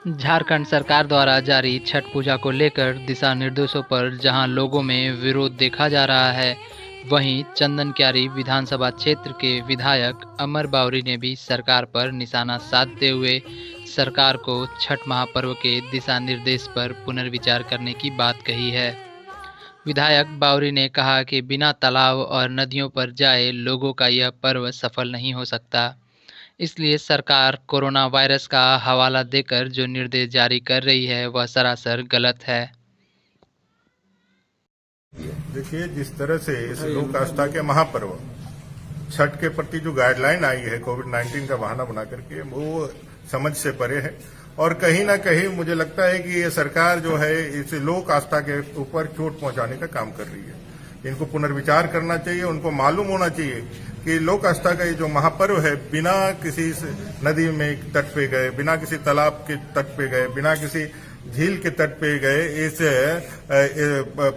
झारखंड सरकार द्वारा जारी छठ पूजा को लेकर दिशा निर्देशों पर जहां लोगों में विरोध देखा जा रहा है, वहीं चंदनक्यारी विधानसभा क्षेत्र के विधायक अमर बावरी ने भी सरकार पर निशाना साधते हुए सरकार को छठ महापर्व के दिशा निर्देश पर पुनर्विचार करने की बात कही है। विधायक बावरी ने कहा कि बिना तालाब और नदियों पर जाए लोगों का यह पर्व सफल नहीं हो सकता। इसलिए सरकार कोरोना वायरस का हवाला देकर जो निर्देश जारी कर रही है वह सरासर गलत है। देखिए, जिस तरह से इस लोक आस्था के महापर्व छठ के प्रति जो गाइडलाइन आई है कोविड-19 का बहाना बना करके, वो समझ से परे है और कहीं ना कहीं मुझे लगता है कि ये सरकार जो है इस लोक आस्था के ऊपर चोट पहुंचाने का काम कर रही है। इनको पुनर्विचार करना चाहिए। उनको मालूम होना चाहिए कि लोक आस्था का ये जो महापर्व है, बिना किसी नदी में तट पे गए, बिना किसी तालाब के तट पे गए, बिना किसी झील के तट पे गए, इस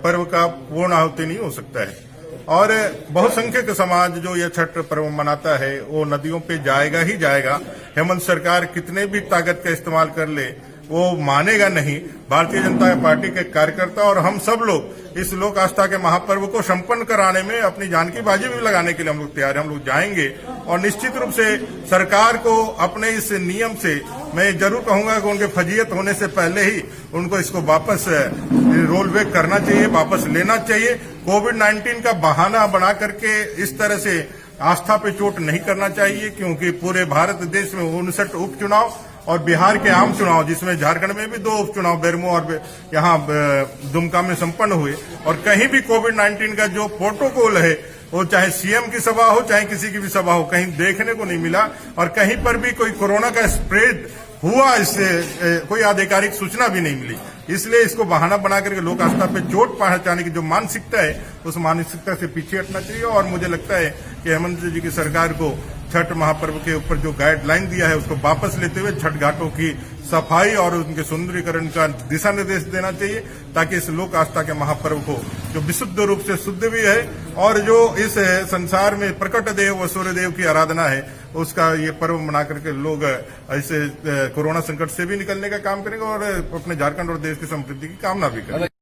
पर्व का पूर्ण आहुति नहीं हो सकता है। और बहुसंख्यक समाज जो यह छठ पर्व मनाता है वो नदियों पे जाएगा ही जाएगा। हेमंत सरकार कितने भी ताकत का इस्तेमाल कर ले, वो मानेगा नहीं। भारतीय जनता पार्टी के कार्यकर्ता और हम सब लोग इस लोक आस्था के महापर्व को संपन्न कराने में अपनी जान की बाजी भी लगाने के लिए हम लोग तैयार हैं। हम लोग जाएंगे और निश्चित रूप से सरकार को अपने इस नियम से मैं जरूर कहूंगा कि उनके फजीयत होने से पहले ही उनको इसको वापस रोल बैक करना चाहिए, वापस लेना चाहिए। कोविड-19 का बहाना बना करके इस तरह से आस्था पे चोट नहीं करना चाहिए, क्योंकि पूरे भारत देश में 59 उपचुनाव और बिहार के आम चुनाव, जिसमें झारखंड में भी 2 उपचुनाव बेरमो और यहाँ दुमका में संपन्न हुए, और कहीं भी कोविड-19 का जो प्रोटोकॉल है, वो चाहे सीएम की सभा हो चाहे किसी की भी सभा हो, कहीं देखने को नहीं मिला। और कहीं पर भी कोई कोरोना का स्प्रेड हुआ, इससे कोई आधिकारिक सूचना भी नहीं मिली। इसलिए इसको बहाना बना करके लोक आस्था पे चोट पहुंचाने की जो मानसिकता है, उस मानसिकता से पीछे हटना चाहिए। और मुझे लगता है कि हेमंत जी की सरकार को छठ महापर्व के ऊपर जो गाइडलाइन दिया है उसको वापस लेते हुए छठ घाटों की सफाई और उनके सुंदरीकरण का दिशा निर्देश देना चाहिए, ताकि इस लोक आस्था के महापर्व को जो विशुद्ध रूप से शुद्ध भी है और जो इस संसार में प्रकट देव व सूर्य देव की आराधना है, उसका ये पर्व मना करके लोग ऐसे कोरोना संकट से भी निकलने का काम करेंगे और अपने झारखंड और देश की समृद्धि की कामना भी करेंगे।